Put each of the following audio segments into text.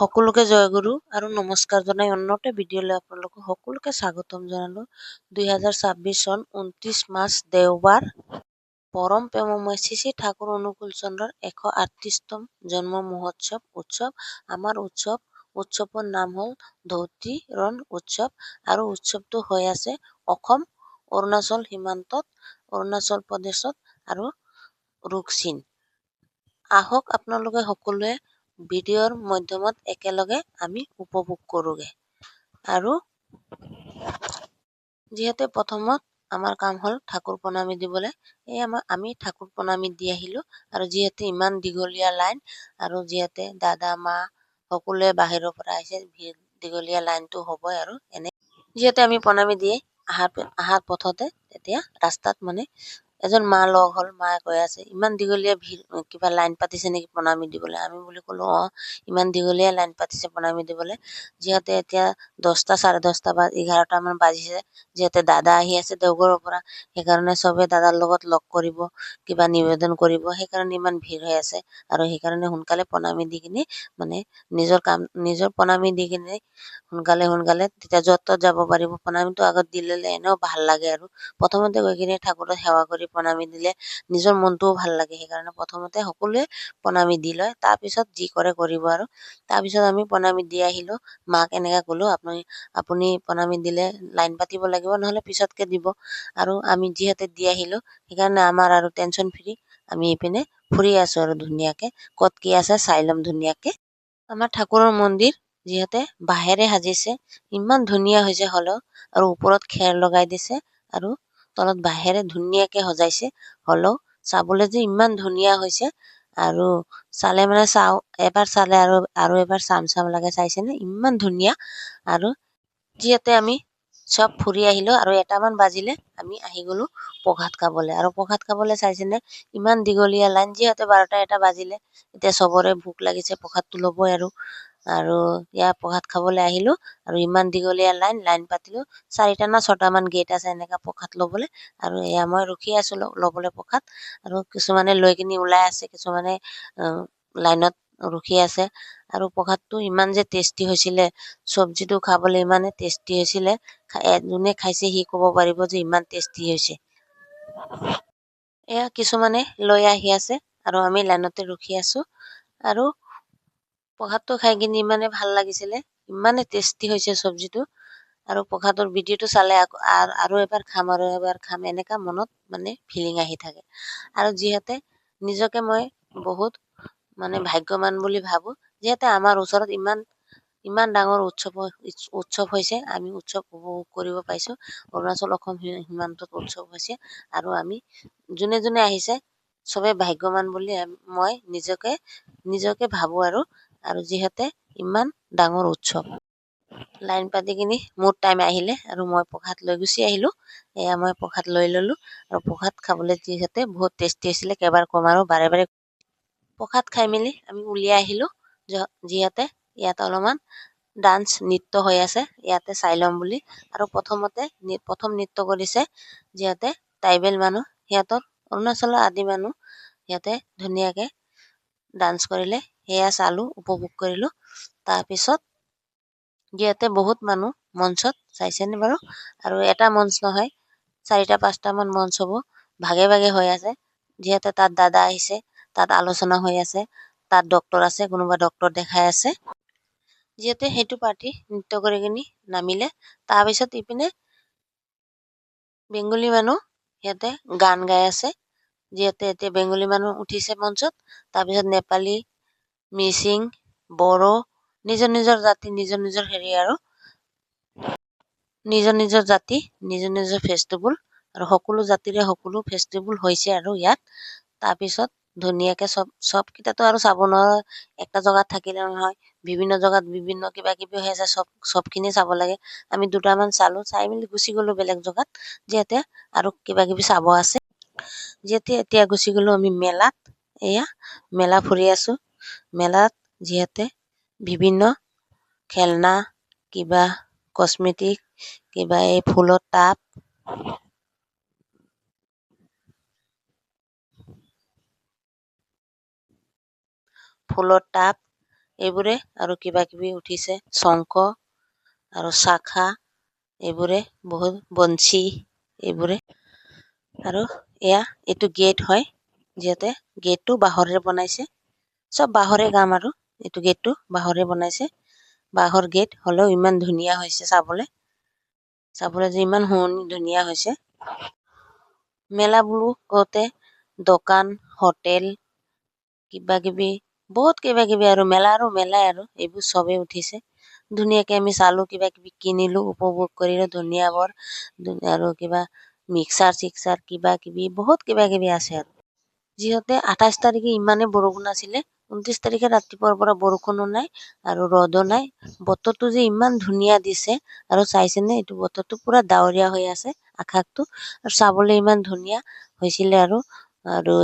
সকলোকে জয়গুৰু আৰু নমস্কাৰ জনাই অন্য এটা ভিডিঅ'লৈ আপোনালোকক সকলোকে স্বাগতম জনালো। 2026 চন 29 মাৰ্চ দেওবাৰ। পৰম প্ৰেমময় শ্ৰী শ্ৰী ঠাকুৰ অনুকূল চন্দ্ৰৰ 138তম জন্ম মহোৎসৱ উৎসৱ। আমাৰ উৎসৱৰ নাম হ'ল ধৌতি ৰণ উৎসৱ আৰু উৎসৱটো হৈ আছে অসম অৰুণাচল সীমান্তত, অৰুণাচল প্ৰদেশত আৰু ৰুকছিন। আহক আপোনালোকে সকলোৱে ভিডিঅ'ৰ মাধ্যমত একেলগে আমি উপভোগ কৰোগে। আৰু যিহেতু প্ৰথমত আমাৰ কাম হ'ল ঠাকুৰ প্ৰণামী দিবলৈ, আমি ঠাকুৰ প্ৰণামী দি আহিলো। আৰু যিহেতু ইমান দীঘলীয়া লাইন আৰু যিহেতু দাদা মা সকলোৱে বাহিৰৰ পৰা আহিছে, দীঘলীয়া লাইনটো হ'বই। আৰু এনে যিহেতু আমি প্ৰণামী দিয়ে আহাৰ পথতে তেতিয়া ৰাস্তাত এজন মা লগ হ'ল। মায়ে কৈ আছে ইমান দীঘলীয়া কিবা লাইন পাতিছে নেকি প্ৰণামী দিবলৈ। আমি বুলি ক'লো ইমান দীঘলীয়া লাইন পাতিছে প্ৰণামী দিবলৈ। যিহেতু এতিয়া 10টা 10:30 বা 11টামান বাজিছে, যিহেতু দাদা আহি আছে দেওঘৰৰ পৰা, সেইকাৰণে চবে দাদাৰ লগত লগ কৰিব, কিবা নিবেদন কৰিব, সেইকাৰণে ইমান ভিৰ হৈ আছে। আৰু সেইকাৰণে সোনকালে প্ৰণামী দি কিনি নিজৰ প্ৰণামী দি কিনি সোনকালে তেতিয়া য'ত যাব পাৰিব। প্ৰণামীটো আগত দি ল'লে এনেও ভাল লাগে। আৰু প্ৰথমতে গৈ কিনি ঠাকুৰক সেৱা কৰি প্ৰণামী দিলে নিজৰ মনটোও ভাল লাগে। সেইকাৰণে প্ৰথমতে সকলোৱে প্ৰণামী দি লয়, তাৰপিছত যি কৰে কৰিব। আৰু তাৰপিছত আমি প্ৰণামী দি আহিলো। মাক এনেকে ক'লো আপুনি প্ৰণামী দিলে লাইন পাতিব লাগিব, নহ'লে পিছতকে দিব। আৰু আমি যিহেতু দি আহিলো সেইকাৰণে আমাৰ আৰু টেনচন ফ্ৰী। আমি এইপিনে ফুৰি আছো আৰু ধুনীয়াকে ক'ত কি আছে চাই ল'ম ধুনীয়াকে। আমাৰ ঠাকুৰৰ মন্দিৰ যিহেতু বাঁহেৰে সাজিছে, ইমান ধুনীয়া হৈছে হ'লেও। আৰু ওপৰত খেৰ লগাই দিছে আৰু তলত বাঁহেৰে ধুনীয়াকে সজাইছে। হ'লেও চাবলৈ যে ইমান ধুনীয়া হৈছে। আৰু চালে এবাৰ চালে আৰু এবাৰ চাম লাগে। চাইছেনে ইমান ধুনীয়া। আৰু যিহেতু আমি চব ফুৰি আহিলো আৰু 1টামান বাজিলে আমি আহি গলো প্ৰসাদ খাবলৈ। আৰু প্ৰসাদ খাবলৈ চাইছেনে ইমান দীঘলীয়া লাইন। যিহেতু 12টা 1টা বাজিলে, এতিয়া চবৰে ভোক লাগিছে, প্ৰসাদটো ল'বই। আৰু ইয়াৰ প্ৰসাদ খাবলৈ আহিলো আৰু ইমান দীঘলীয়া লাইন পাতিলো। 4টা না 6টামান গেট আছে এনেকা প্ৰসাদ ল'বলৈ। আৰু এয়া মই ৰখি আছো ল'বলৈ প্ৰসাদ। আৰু কিছুমানে লৈ কিনি ওলাই আছে, কিছুমানে লাইনত ৰখি আছে। আৰু প্ৰসাদটো ইমান যে টেষ্টি হৈছিলে, চব্জিটো খাবলৈ ইমানে টেষ্টি হৈছিলে। যোনে খাইছে সি ক'ব পাৰিব যে ইমান টেষ্টি হৈছে। এয়া কিছুমানে লৈ আহি আছে আৰু আমি লাইনতে ৰখি আছো। আৰু প্ৰসাদটো খাই কিনি ইমানে ভাল লাগিছিলে, ইমানে টেষ্টি হৈছে চব্জিটো। আৰু প্ৰসাদৰ ভিডিঅ'টো চালে আৰু এবাৰ খাম এনেকা মনত ফিলিং আহি থাকে। আৰু যিহেতু নিজকে মই বহুত ভাগ্যৱান বুলি ভাবো, যিহেতু আমাৰ ওচৰত ইমান ডাঙৰ উৎসৱ হৈছে। আমি উৎসৱ উপভোগ কৰিব পাইছো। অৰুণাচল অসম সীমান্তত উৎসৱ হৈছে। আৰু আমি যোনে আহিছে চবে ভাগ্যৱান বুলি মই নিজকে ভাবো। আৰু যিহেতু ইমান ডাঙৰ উৎসৱ, লাইন পাতি কিনি মোৰ টাইম আহিলে আৰু মই প্ৰসাদ লৈ গুচি আহিলো। এয়া মই প্ৰসাদ লৈ ললো। আৰু প্ৰসাদ খাবলৈ যিহেতু বহুত টেষ্টি হৈছিলে, কেইবাৰ কম আৰু বাৰে প্ৰসাদ খাই মেলি আমি উলিয়াই আহিলো। যিহেতু ইয়াত অলপমান ডান্স নৃত্য হৈ আছে, ইয়াতে চাই ল'ম বুলি। আৰু প্ৰথম নৃত্য কৰিছে যিহেতু ট্ৰাইবেল মানুহ, সিহঁতৰ অৰুণাচলৰ আদি মানুহ। সিহঁতে ধুনীয়াকে ডান্স কৰিলে, সেয়া চালো, উপভোগ কৰিলো। তাৰপিছত যিহেতু বহুত মানুহ মঞ্চত চাইছেনে বাৰু। আৰু এটা মঞ্চ নহয়, 4টা 5টামান মঞ্চ হ'ব, ভাগে হৈ আছে। যিহেতু তাত দাদা আহিছে, তাত আলোচনা হৈ আছে, তাত ডক্তৰ আছে, কোনোবা ডক্তৰ দেখাই আছে। যিহেতু সেইটো পাৰ্টি নৃত্য কৰি কিনি নামিলে, তাৰপিছত ইপিনে বেংগলী মানুহ সিহঁতে গান গাই আছে। যিহেতু এতিয়া বেংগলী মানুহ উঠিছে মঞ্চত, তাৰপিছত নেপালী, মিচিং, বড়ো, নিজৰ জাতি নিজৰ হেৰি, আৰু নিজৰ জাতি নিজৰ ফেষ্টিভেল। আৰু সকলো জাতিৰে সকলো ফেষ্টিভেল হৈছে আৰু ইয়াত। তাৰপিছত ধুনীয়াকে চবকেইটাতো আৰু চাব নোৱাৰো, একটা জেগাত থাকিলে নহয়, বিভিন্ন জেগাত বিভিন্ন কিবা কিবি হৈ আছে, চবখিনি চাব লাগে। আমি 2টামান চালো, চাই মেলি গুচি গলো বেলেগ জেগাত, যিহেতু আৰু কিবা কিবি চাব আছে। যিহেতু এতিয়া গুচি গলো আমি মেলাত। এয়া মেলা ফুৰি আছো। মেলাত যিহেতু বিভিন্ন খেলনা, কিবা কচমেটিক, কিবা এই ফুলৰ টাব, এইবোৰে আৰু কিবা কিবি উঠিছে, শংখ আৰু শাখা, এইবোৰে বহুত বঞ্চি, এইবোৰে। আৰু এইটো গেট হয়, যিহেতু গেটটো বাঁহৰে বনাইছে, চব বাঁহৰে কাম। আৰু এইটো গেটটো বাঁহৰে বনাইছে, বাঁহৰ গেট হ'লেও ইমান ধুনীয়া হৈছে চাবলৈ যে ইমান শুৱনি ধুনীয়া হৈছে। মেলা বোলো কওঁতে দোকান, হোটেল, কিবা কিবি বহুত কিবা কিবি আৰু মেলাই আৰু এইবোৰ চবেই উঠিছে। ধুনীয়াকে আমি চালো, কিবা কিবি কিনিলো, উপভোগ কৰিলো ধুনীয়াবোৰ। আৰু কিবা মিক্সাৰ চিক্সাৰ কিবা কিবি বহুত কিবা কিবি আছে। আৰু যিহেতু 28 তাৰিখে ইমানে বৰষুণ আছিলে, 29 তাৰিখে ৰাতিপুৱাৰ পৰা বৰষুণো নাই আৰু ৰ'দো নাই। বতৰটো যে ইমান ধুনীয়া দিছে, আৰু চাইছেনে এইটো বতৰটো পুৰা ডাৱৰীয়া হৈ আছে আকাশটো, আৰু চাবলৈ ইমান ধুনীয়া হৈছিলে। আৰু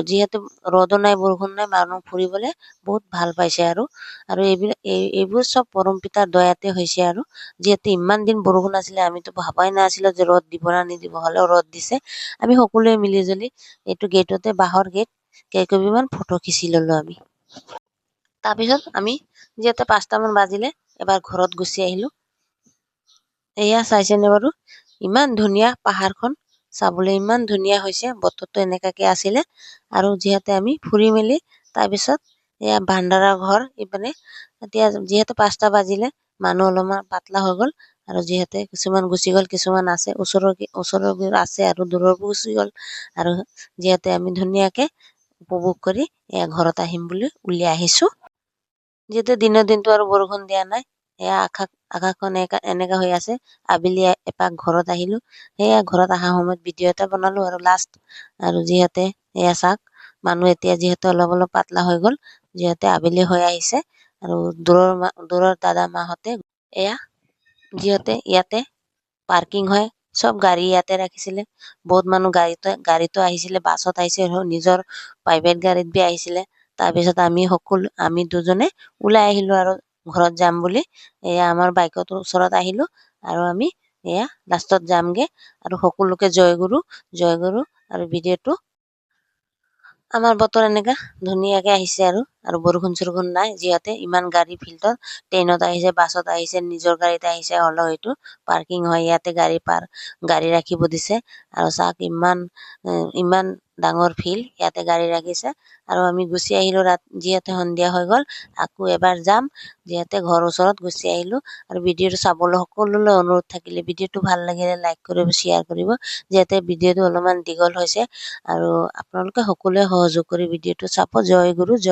যিহেতু ৰ'দো নাই বৰষুণ নাই, মানুহ ফুৰিবলৈ বহুত ভাল পাইছে। আৰু এইবোৰ চব পৰম পিতাৰ দয়াতে হৈছে। আৰু যিহেতু ইমান দিন বৰষুণ আছিলে, আমিতো ভাবাই নাছিলো যে ৰ'দ দিব না নিদিব, হ'লেও ৰ'দ দিছে। আমি সকলোৱে মিলি জুলি এইটো গেটতে, বাঁহৰ গেট, কেইকপিমান ফটো খিচি ললো আমি। তাৰপিছত আমি যিহেতু 5টামান বাজিলে, এবাৰ ঘৰত গুচি আহিলো। চাইছেনে বাৰু, ইমান ধুনীয়া পাহাৰখন চাবলৈ, ইমান ধুনীয়া হৈছে। বতৰটো এনেকাকে আছিলে। আৰু যিহেতু আমি ফুৰি মেলি তাৰপিছত ভাণ্ডাৰা ঘৰ ইপিনে, এতিয়া যিহেতু 5টা বাজিলে, মানুহ অলপমান পাতলা হৈ গ'ল। আৰু যিহেতু কিছুমান গুচি গ'ল, কিছুমান আছে ওচৰৰ আছে, আৰু দূৰৰ গুচি গ'ল। আৰু যিহেতু আমি ধুনীয়াকে উপভোগ কৰি ঘৰত আহিম বুলি উলিয়াই আহিছো। যিহেতু দিনৰ দিনটো আৰু বৰষুণ দিয়া নাই, আকাশখন এনেকা হৈ আছে। আবেলি এপাক ঘৰত আহিলো, ঘৰত অহা সময়ত ভিডিঅ' এটা বনালো আৰু লাষ্ট। আৰু যিহেতু চাওক, মানুহ এতিয়া যিহেতু অলপ অলপ পাতলা হৈ গ'ল, যিহেতু আবেলি হৈ আহিছে। আৰু দূৰৰ দাদা মাহঁতে যিহেতু ইয়াতে পাৰ্কিং হয়, চব গাড়ী ইয়াতে ৰাখিছিলে। বহুত মানুহ গাড়ীতো আহিছিলে, বাছত আহিছে, নিজৰ প্ৰাইভেট গাড়ীত বি আহিছিলে। তাৰপিছত আমি দুজনে ওলাই আহিলো আৰু ঘৰত যাম বুলি। আমাৰ বাইকৰ ওচৰত আহিলো, আৰু আমি লাষ্টত যামগে। আৰু সকলোকে জয়গুৰু জয়গুৰু। আৰু ভিডিঅ'টো আমাৰ বতৰ এনেকা ধুনীয়াকে আহিছে। আৰু বৰষুণ চৰষুণ নাই, যিহেতু ইমান গাড়ী ফিল্ডত, ট্ৰেইনত আহিছে, বাছত আহিছে, নিজৰ গাড়ীত আহিছে, হ'লেও এইটো পাৰ্কিং হয়, ইয়াতে গাড়ী ৰাখিব দিছে। আৰু চাওক, ইমান ডাঙৰ ফিল্ড, ইয়াতে গাড়ী ৰাখিছে। আৰু আমি গুচি আহিলো, যিহেতু সন্ধিয়া হৈ গ'ল, আকৌ এবাৰ যাম। যিহেতু ঘৰৰ ওচৰত গুচি আহিলো। আৰু ভিডিঅ'টো চাবলৈ সকলোলৈ অনুৰোধ থাকিলে, ভিডিঅ'টো ভাল লাগিলে লাইক কৰিব, শ্বেয়াৰ কৰিব। যিহেতু ভিডিঅ'টো অলপমান দীঘল হৈছে, আৰু আপোনালোকে সকলোৱে সহযোগ কৰি ভিডিঅ'টো চাব। জয় গুৰু জয়।